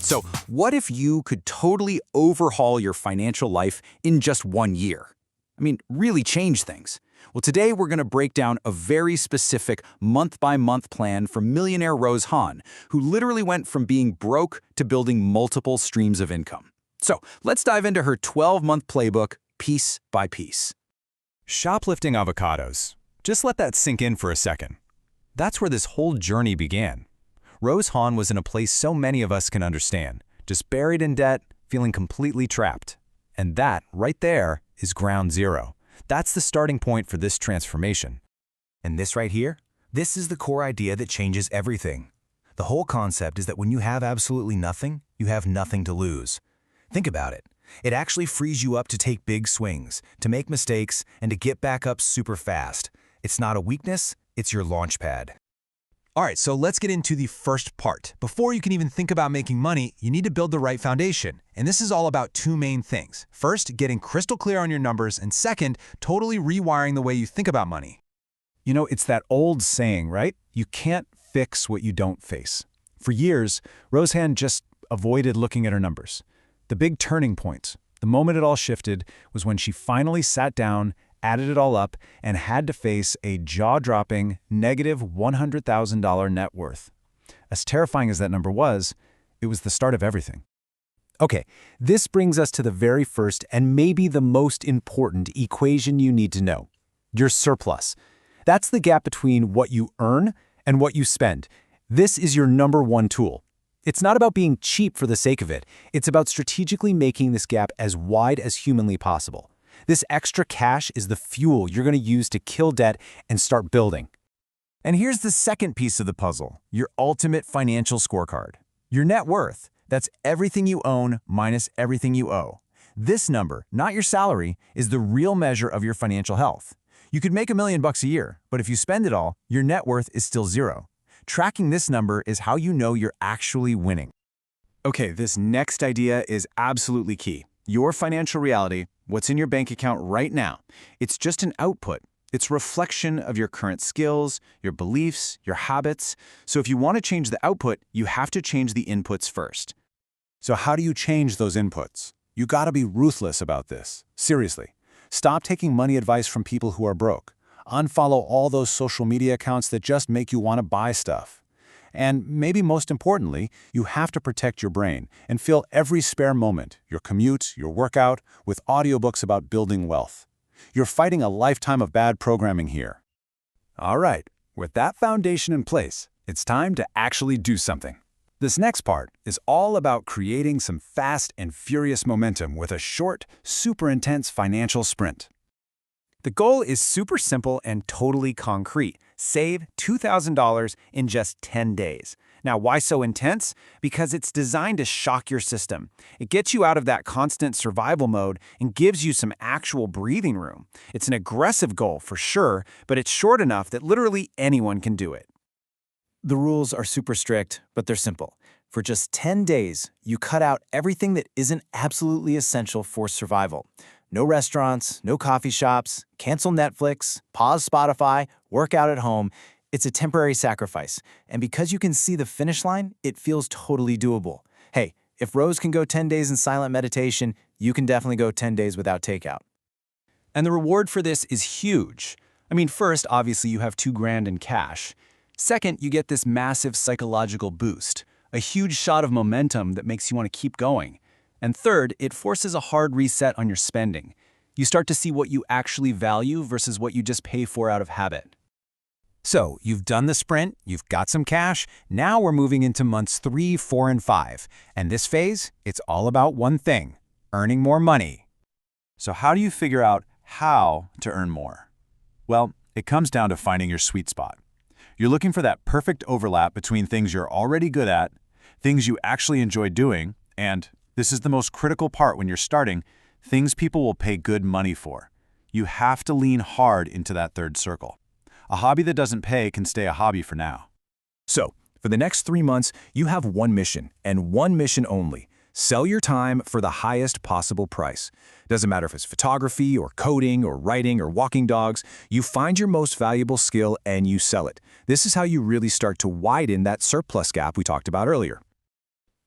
So, what if you could totally overhaul your financial life in just 1 year? I mean, really change things. Well, today we're going to break down a very specific month-by-month plan from millionaire Rose Han, who literally went from being broke to building multiple streams of income. So, let's dive into her 12-month playbook, piece by piece. Shoplifting avocados. Just let that sink in for a second. That's where this whole journey began. Rose Han was in a place so many of us can understand, just buried in debt, feeling completely trapped. And that, right there, is ground zero. That's the starting point for this transformation. And this right here? This is the core idea that changes everything. The whole concept is that when you have absolutely nothing, you have nothing to lose. Think about it. It actually frees you up to take big swings, to make mistakes, and to get back up super fast. It's not a weakness, it's your launch pad. All right, so let's get into the first part. Before you can even think about making money, you need to build the right foundation. And this is all about two main things. First, getting crystal clear on your numbers, and second, totally rewiring the way you think about money. You know, it's that old saying, right? You can't fix what you don't face. For years, Rose Han just avoided looking at her numbers. The big turning point, the moment it all shifted, was when she finally sat down, added it all up, and had to face a jaw-dropping negative $100,000 net worth. As terrifying as that number was, it was the start of everything. Okay, this brings us to the very first and maybe the most important equation you need to know: your surplus. That's the gap between what you earn and what you spend. This is your number one tool. It's not about being cheap for the sake of it. It's about strategically making this gap as wide as humanly possible. This extra cash is the fuel you're going to use to kill debt and start building. And here's the second piece of the puzzle, your ultimate financial scorecard. Your net worth. That's everything you own minus everything you owe. This number, not your salary, is the real measure of your financial health. You could make $1 million a year, but if you spend it all, your net worth is still zero. Tracking this number is how you know you're actually winning. Okay, this next idea is absolutely key. Your financial reality, what's in your bank account right now, it's just an output. It's a reflection of your current skills, your beliefs, your habits. So if you want to change the output, you have to change the inputs first. So how do you change those inputs? You gotta be ruthless about this. Seriously. Stop taking money advice from people who are broke. Unfollow all those social media accounts that just make you want to buy stuff. And maybe most importantly, you have to protect your brain and fill every spare moment, your commute, your workout, with audiobooks about building wealth. You're fighting a lifetime of bad programming here. All right, with that foundation in place, it's time to actually do something. This next part is all about creating some fast and furious momentum with a short, super intense financial sprint. The goal is super simple and totally concrete. Save $2,000 in just 10 days. Now, why so intense? Because it's designed to shock your system. It gets you out of that constant survival mode and gives you some actual breathing room. It's an aggressive goal for sure, but it's short enough that literally anyone can do it. The rules are super strict, but they're simple. For just 10 days, you cut out everything that isn't absolutely essential for survival. No restaurants, no coffee shops, cancel Netflix, pause Spotify, work out at home. It's a temporary sacrifice. And because you can see the finish line, it feels totally doable. Hey, if Rose can go 10 days in silent meditation, you can definitely go 10 days without takeout. And the reward for this is huge. I mean, first, obviously, you have $2,000 in cash. Second, you get this massive psychological boost, a huge shot of momentum that makes you want to keep going. And third, it forces a hard reset on your spending. You start to see what you actually value versus what you just pay for out of habit. So, you've done the sprint, you've got some cash, now we're moving into months 3, 4, and 5. And this phase, it's all about one thing: earning more money. So how do you figure out how to earn more? Well, it comes down to finding your sweet spot. You're looking for that perfect overlap between things you're already good at, things you actually enjoy doing, and this is the most critical part when you're starting, things people will pay good money for. You have to lean hard into that third circle. A hobby that doesn't pay can stay a hobby for now. So, for the next 3 months, you have one mission, and one mission only: Sell your time for the highest possible price. Doesn't matter if it's photography or coding or writing or walking dogs, you find your most valuable skill and you sell it. This is how you really start to widen that surplus gap we talked about earlier.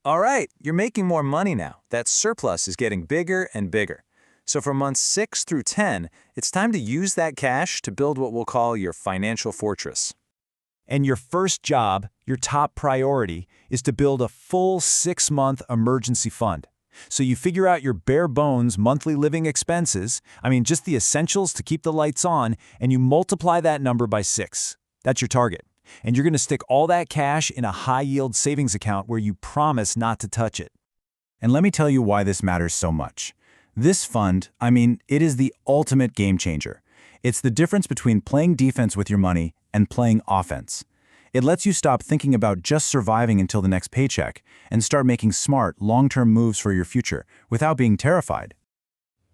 All right, you're making more money now. That surplus is getting bigger and bigger. So for months 6 through 10, it's time to use that cash to build what we'll call your financial fortress. And your first job, your top priority, is to build a full 6-month emergency fund. So you figure out your bare bones monthly living expenses, just the essentials to keep the lights on, and you multiply that number by 6. That's your target. And you're going to stick all that cash in a high-yield savings account where you promise not to touch it. And let me tell you why this matters so much. This fund, it is the ultimate game changer. It's the difference between playing defense with your money and playing offense. It lets you stop thinking about just surviving until the next paycheck and start making smart, long-term moves for your future without being terrified.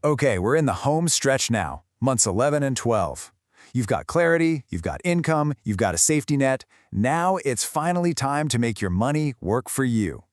Okay, we're in the home stretch now, months 11 and 12. You've got clarity, you've got income, you've got a safety net. Now it's finally time to make your money work for you.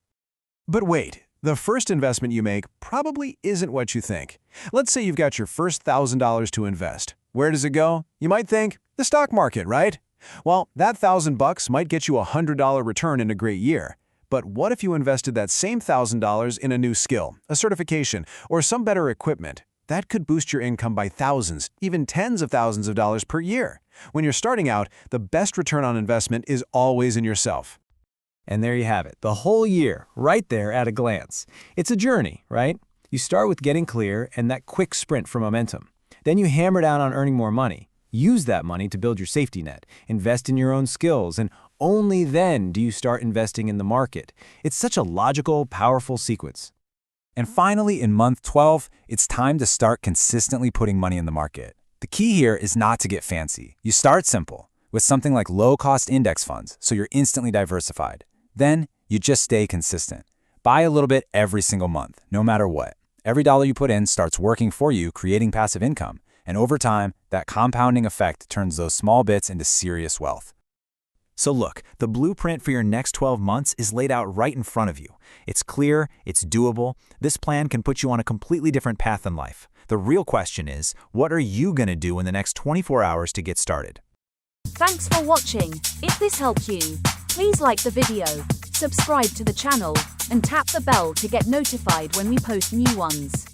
But wait, the first investment you make probably isn't what you think. Let's say you've got your first $1,000 to invest. Where does it go? You might think, the stock market, right? Well, that $1,000 might get you a $100 return in a great year. But what if you invested that same $1,000 in a new skill, a certification, or some better equipment? That could boost your income by thousands, even tens of thousands of dollars per year. When you're starting out, the best return on investment is always in yourself. And there you have it, the whole year, right there at a glance. It's a journey, right? You start with getting clear and that quick sprint for momentum. Then you hammer down on earning more money. Use that money to build your safety net, invest in your own skills, and only then do you start investing in the market. It's such a logical, powerful sequence. And finally, in month 12, it's time to start consistently putting money in the market. The key here is not to get fancy. You start simple, with something like low-cost index funds, so you're instantly diversified. Then, you just stay consistent. Buy a little bit every single month, no matter what. Every dollar you put in starts working for you, creating passive income. And over time, that compounding effect turns those small bits into serious wealth. So look, the blueprint for your next 12 months is laid out right in front of you. It's clear, it's doable. This plan can put you on a completely different path in life. The real question is, what are you going to do in the next 24 hours to get started? Thanks for watching. If this helped you, please like the video, subscribe to the channel, and tap the bell to get notified when we post new ones.